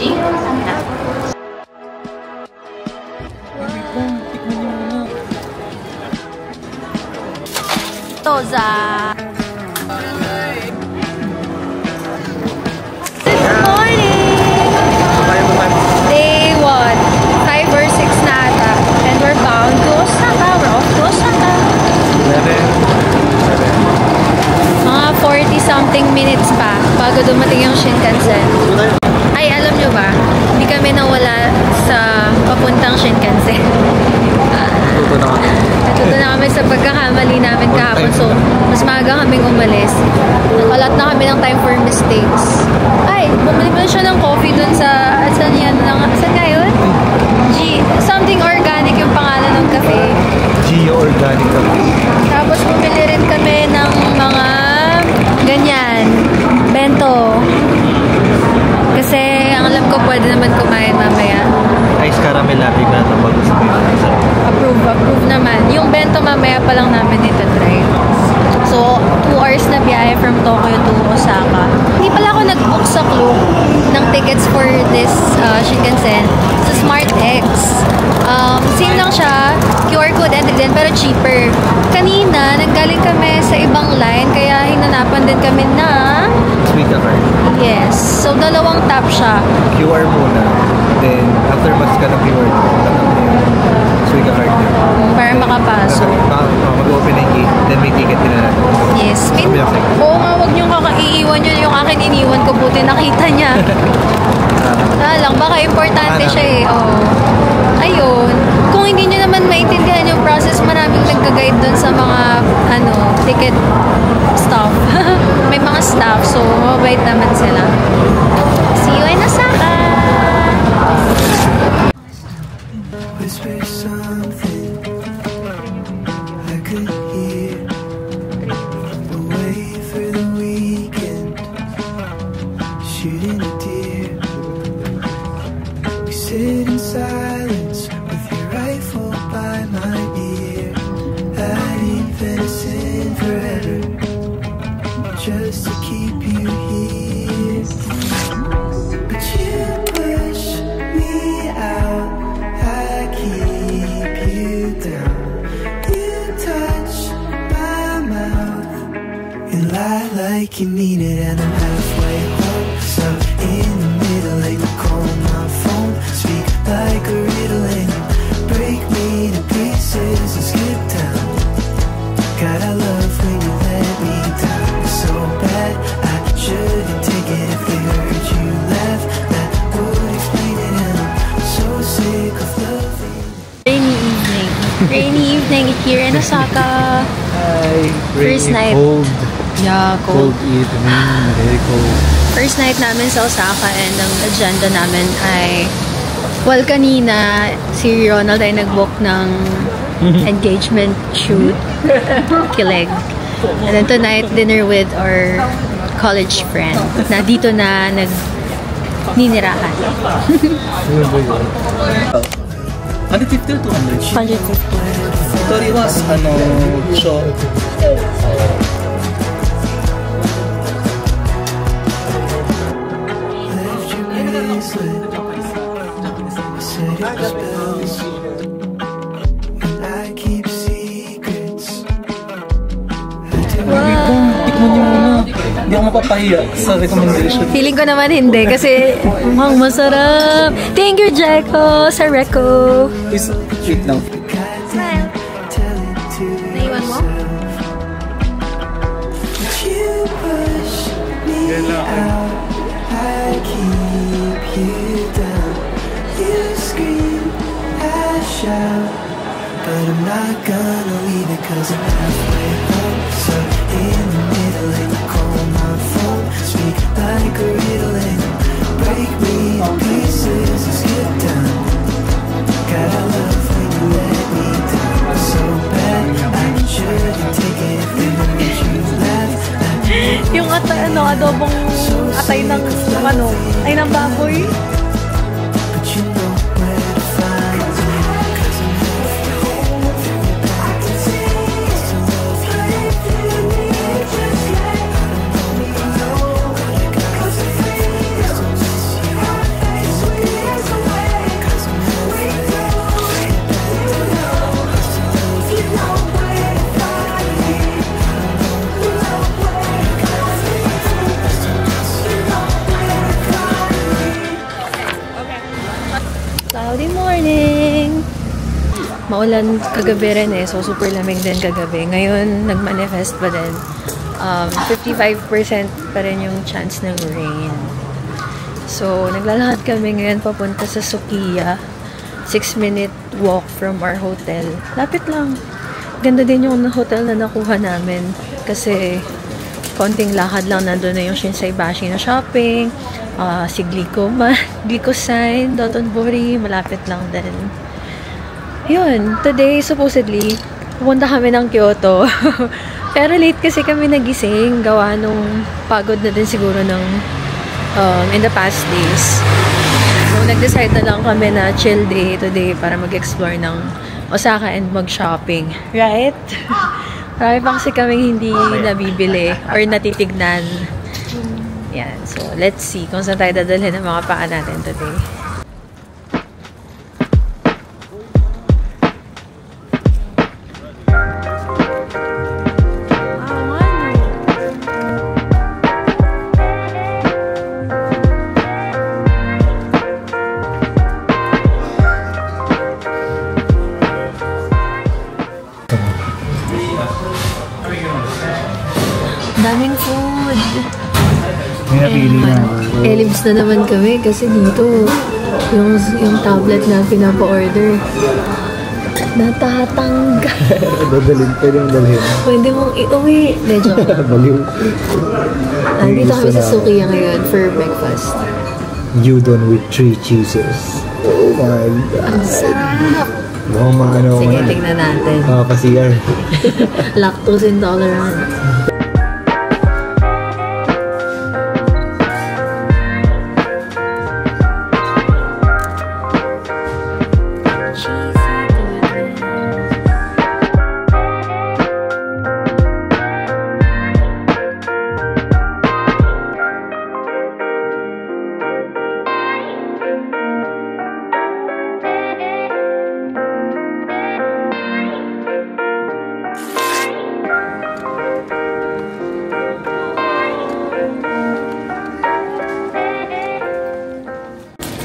Toza! Good morning! Day 1. 5 or 6 na ata. And we're bound to Osaka. We're off to Osaka. Mga 40-something minutes pa bago dumating yung Shinkansen. Ay, alam nyo ba? Hindi kami nawala sa papuntang Shinkansen. Natuto na kami sa pagkakamali namin kahapon. So, mas maaga kaming umalis. Nakalat na kami ng time for mistakes. Ay, bumili pa siya ng coffee dun sa... Saan yan? Saan nga yun? Something organic yung pangalan ng cafe. Gio Organic Cafe. Tapos bumili rin kami ng mga ganyan. Bento. Kasi ang alam ko pwede naman kumain mamaya. Ice caramel latte na ito bago sa pinasa. Approve naman. Yung bento mamaya pa lang namin ito try. So, 2 hours na biyahe from Tokyo to Osaka. Hindi pala ako nag-book sa Klook ng tickets for this Shinkansen sa SmartX. Same lang siya. QR code entry din, pero cheaper. Kanina, nanggaling kami sa ibang line, kaya hinanapan din kami na Suica card. yes. So, 2 tap siya. QR muna. Then, after mas ka ng QR, tatap mo yung Suica card niya. Para makapasok. Mag-open na yung gate, then may ticket din na natin. Yes. Oo nga, huwag niyong iiwan yun. Yung akin iniwan ko, buti nakita niya. Lang, baka importante siya eh. Oh. Ayun. Kung hindi niyo naman maintindihan yung process, maraming nagka-guide dun sa mga ticket staff. May mga staff, so mabait naman sila. See you in Osaka! Whisper something I could hear. Away for the weekend, shooting a deer. We sit in silence with your rifle by my ear. I'd eat venison forever just to keep you here. But you push me out, I keep you down. You touch my mouth and lie like you mean it, and I'm halfway home, stuck in the middle, like you call my phone. Speak like a riddle and break me to pieces and skip town. God, I love when you let me down so bad. I shouldn't take it if they heard you laugh. That would explain it, and I'm so sick of loving. Rainy evening here in Osaka. Hi! First night. Cold. Yeah, Cold evening. Very cold. First night namin sa Osaka, and ang agenda namin ay, well, kanina si Ronald ay nag-book ng engagement shoot, Kileg. And then tonight, dinner with our college friend na dito na nagninirahan. 150 or 200? 150. 100 was, show. Hindi ako mapapahiya sa recommendation. Feeling ko naman hindi kasi mukhang masarap. Thank you, Jeko, sa Reco. Please, wait now. Smile. Naiwan mo? But I'm not gonna leave it, 'cause I'm halfway home, stuck in the middle, and you call my phone. Speak like a riddle and break me to pieces and skip down. God, I love when you let me down so bad. I shouldn't take it if they heard you laugh. Yung adobong atay ng baboy. But you know where to find me, 'cause I'm halfway home. maulan kagabi rin eh. So, super lamig din kagabi. Ngayon, nag-manifest pa din. 55% pa rin yung chance ng rain. So, naglalakad kami ngayon papunta sa Sukiya. 6-minute walk from our hotel. Lapit lang. Ganda din yung hotel na nakuha namin. Kasi, konting lakad lang. Nandun na yung Shinsaibashi na shopping. Si Glycosign, Dotonbori. Malapit lang din. Yun. Today, supposedly, pupunta kami ng Kyoto. Pero late kasi kami nagising. Gawa nung pagod na din siguro ng in the past days. So, nag-decide na lang kami na chill day today para mag-explore ng Osaka and mag-shopping. Right? Marami pa kasi kami hindi nabibili or natitignan. Yan. So, let's see kung saan tayo dadalhin ang mga paa natin today. Daming food. May napili na. Elibs na naman kami kasi dito yung tablet na pinapa-order natatanggal. Pwede mong dalhin. Pwede mong iuwi. Medyo. Baliw. Dito kami sa Sukiya ngayon for breakfast. Udon with 3 cheeses. Oh my God. Ang sarap. Mukhang maano ko Sige, na. tignan natin. Pa-CR. Lactose intolerant.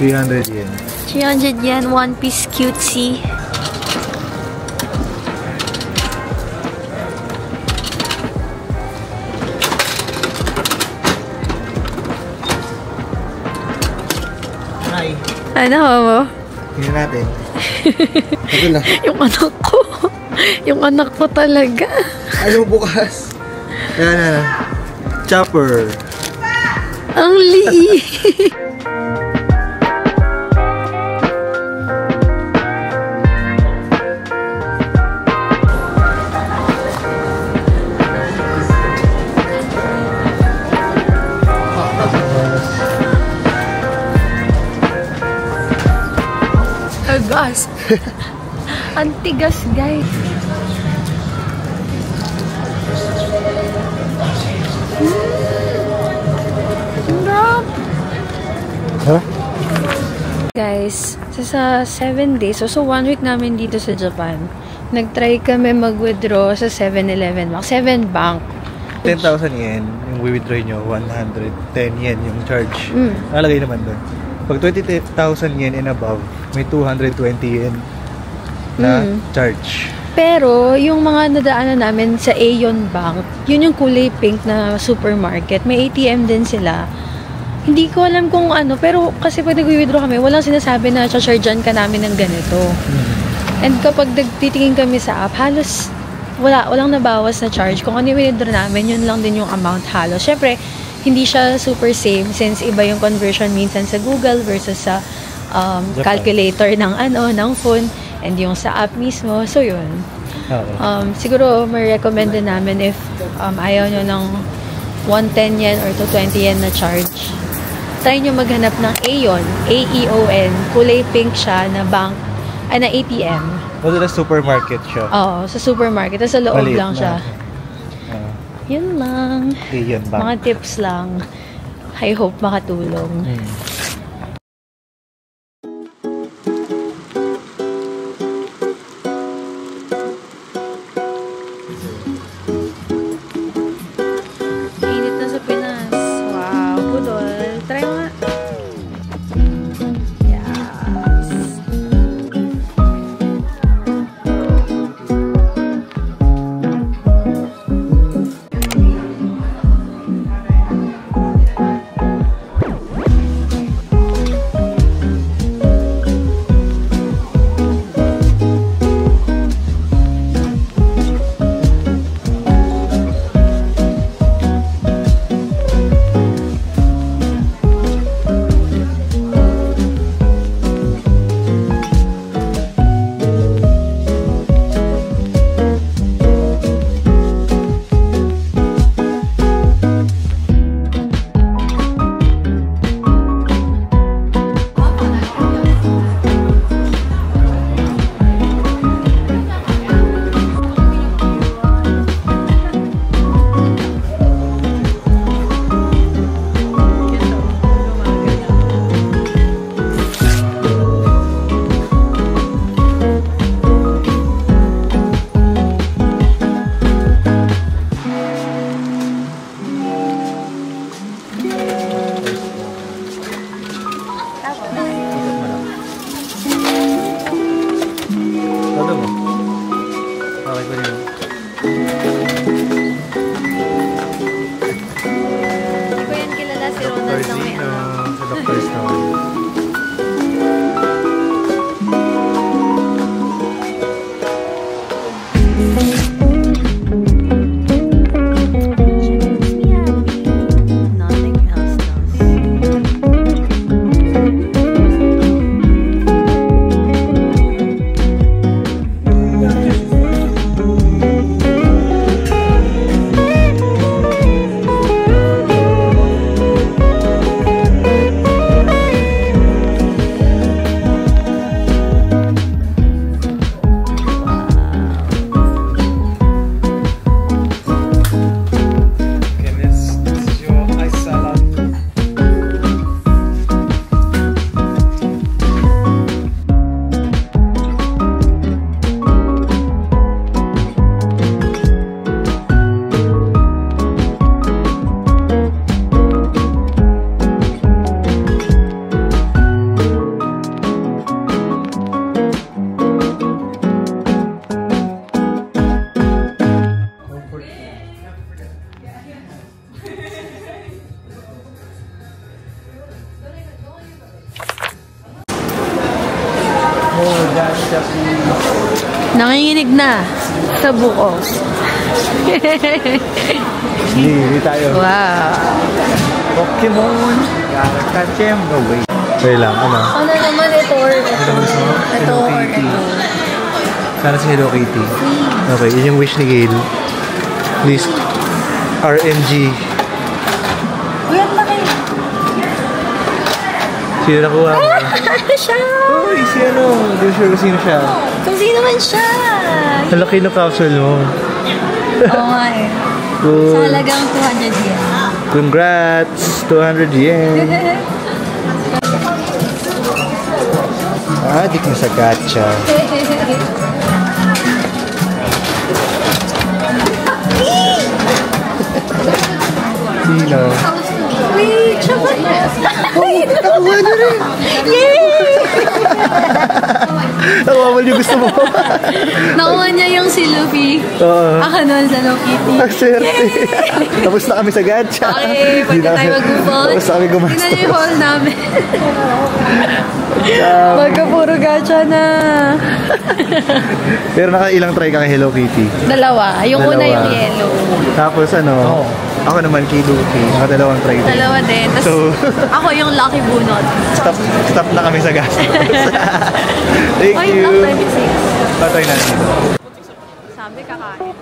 $300 yen. 300 yen, one piece cutesy. Hi. Ano mo? Tingnan natin. Ito lang. Yung anak ko. Yung anak ko talaga. Ano bukas? Ayan na. Chopper. Ang liit. Gas. Antigas, guys. Guys, sa 7 days, so 1 week namin dito sa Japan, nag-try kami mag-withdraw sa 7-Eleven, 7 bank. 10,000 yen, yung withdraw nyo, 110 yen yung charge. Nalagay naman doon. Pag 20,000 yen and above, may 220 yen na charge. Pero, yung mga nadaanan namin sa Aeon Bank, yun yung kulay pink na supermarket. May ATM din sila. Hindi ko alam kung ano, pero kasi pag nag-withdraw kami, walang sinasabi na chargean ka namin ng ganito. And kapag nagtitingin kami sa app, halos walang nabawas na charge. Kung ano yung withdraw namin, yun lang din yung amount halos. Syempre, hindi siya super same since iba yung conversion minsan sa Google versus sa calculator ng phone and yung sa app mismo. So, yun. Siguro, may recommend din namin if ayaw nyo ng 110 yen or 220 yen na charge. Try nyo maghanap ng Aeon, A-E-O-N. Kulay pink siya na bank, na ATM. Kasi na supermarket siya. Oo, sa supermarket. Sa loob Maliit lang siya. Yun lang. Aeon Bank. Mga tips lang. I hope makatulong. Init na sa Pinas. Wow, budol. Try mo nga. Yes. gacha, please. Nanginginig na sa buko. Hindi tayo. Wow. Pokemon. Kakachem. No, wait. Wait lang, ano? Ano naman ito or ito? Ito or ito. Sana si Hello Kitty. Okay, yun yung wish ni Gail. Please, RMG. Uy, ang laki. Sino nakuha mo? Siya! Uy, si ano? Hindi ko sure kung sino siya. Kung sino man siya. Ang laki ng capsule mo. Oo nga eh. Cool. Sa halagang 200 yen. Congrats! 200 yen. Adik na sa gacha. Sino? Wait, siya ba? Nakuha na rin! Yay! Nakuha mo yung gusto mo. Nakuha niya yung si Luffy. Oo. Ako nun sa Hello Kitty. Ang swerte. Tapos na kami sa gacha. Okay, pwede tayo mag-move. Tapos na kami gumastos. Tingnan niyo yung haul namin. Magka puro gacha na. Pero nakailang try ka kay Hello Kitty? Dalawa. Yung una yung yellow. Tapos ano, ako naman kay Luffy. Nakadalawang try din. Dalawa din. Tapos So, ako yung lucky bunot. stop na kami sa gastos. Thank Ay, you. lang 26. Patay na dito. Sabi kakain.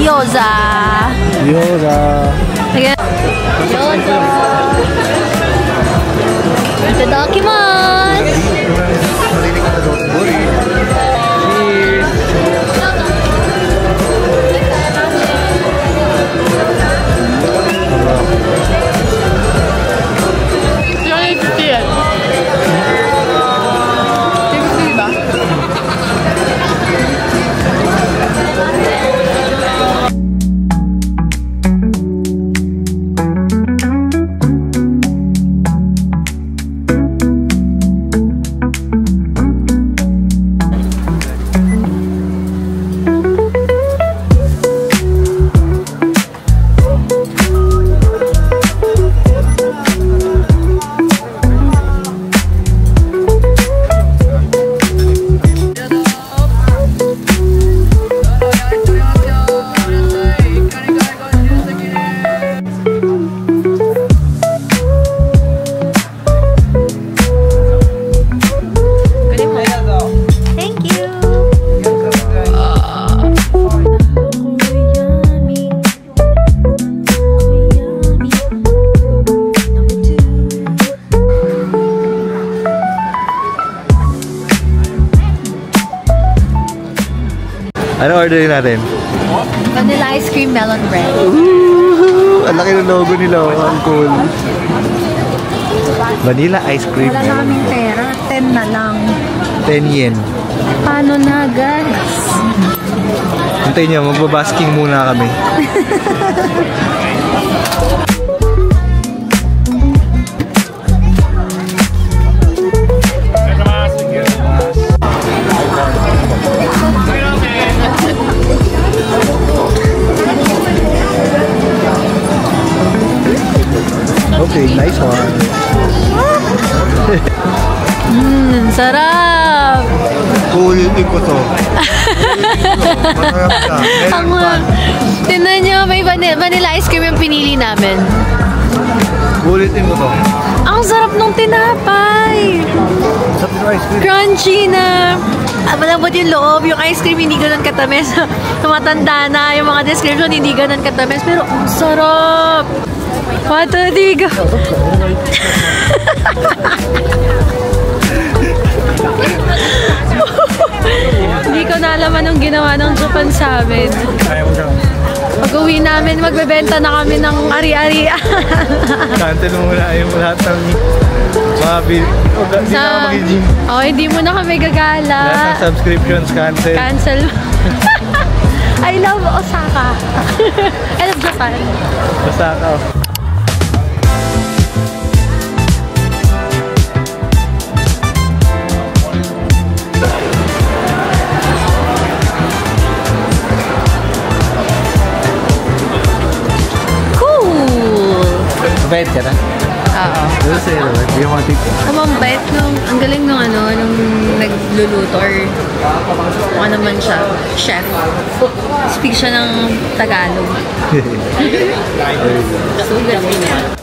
Gyoza. Gyoza. Again. Gyoza. Itadakimasu. Marinig ka na doon. Cheers. Ano orderin natin? Vanilla ice cream melon bread. Ooh, ang laki ng logo nila. Ang cool. Vanilla ice cream. Wala na kaming pera. 10 na lang. 10 yen. Paano na, guys? Hintayin nyo, magbabasking muna kami. Okay, nice one. Sarap! Ulitin ko to. Masarap ka. Ang tinan nyo, may vanilla ice cream yung pinili namin. Ulitin ko to. Ang sarap nung tinapay! Sarap ng ice cream. Crunchy na! Malambot yung loob, yung ice cream hindi ganun katamis. Tumatanda na yung mga description, hindi ganun katamis. Pero ang sarap! Matadiga! Hindi ko nalaman ang ginawa ng Japan sa amin. Kaya mo siya. pag-uwi namin, magbebenta na kami ng ari-arian. Cancel muna yung lahat ng mga bil. Hindi na kami mag-gym. Hindi mo na kami gagala. Lahat ng subscriptions cancel. Cancel. I love Osaka. I love Japan. Osaka. Bait ka na? Oo. Dito sa'yo naman, hindi yung mga tip. Mabait nung, ang galing nung nung nagluluto or ano naman siya, chef. Speak siya ng Tagalog. So galing niya.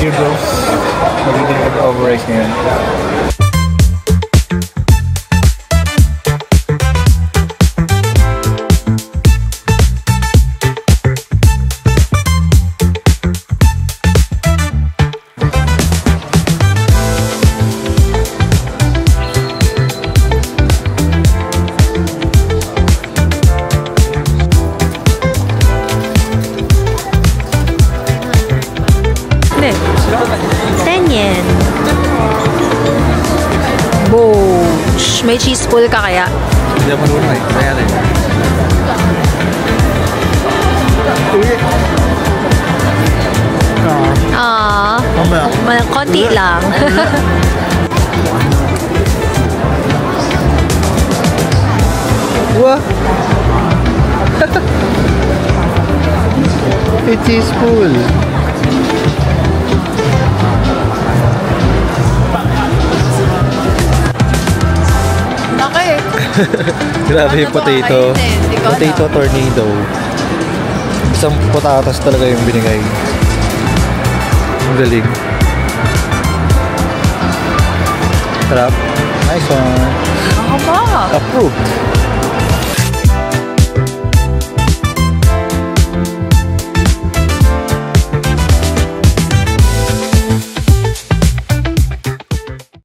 Dear bros, magiging mag-overrice ngayon. Hindi. 10 yen. Bosh. May cheese pool ka kaya? Hindi ako marunong eh. Kaya rin. Konti lang. Wah! It is full. Grabe yung potato. Potato tornado. Isang patatas talaga yung binigay. Ang galing. Sarap. Nice one. Ako ba? Approved.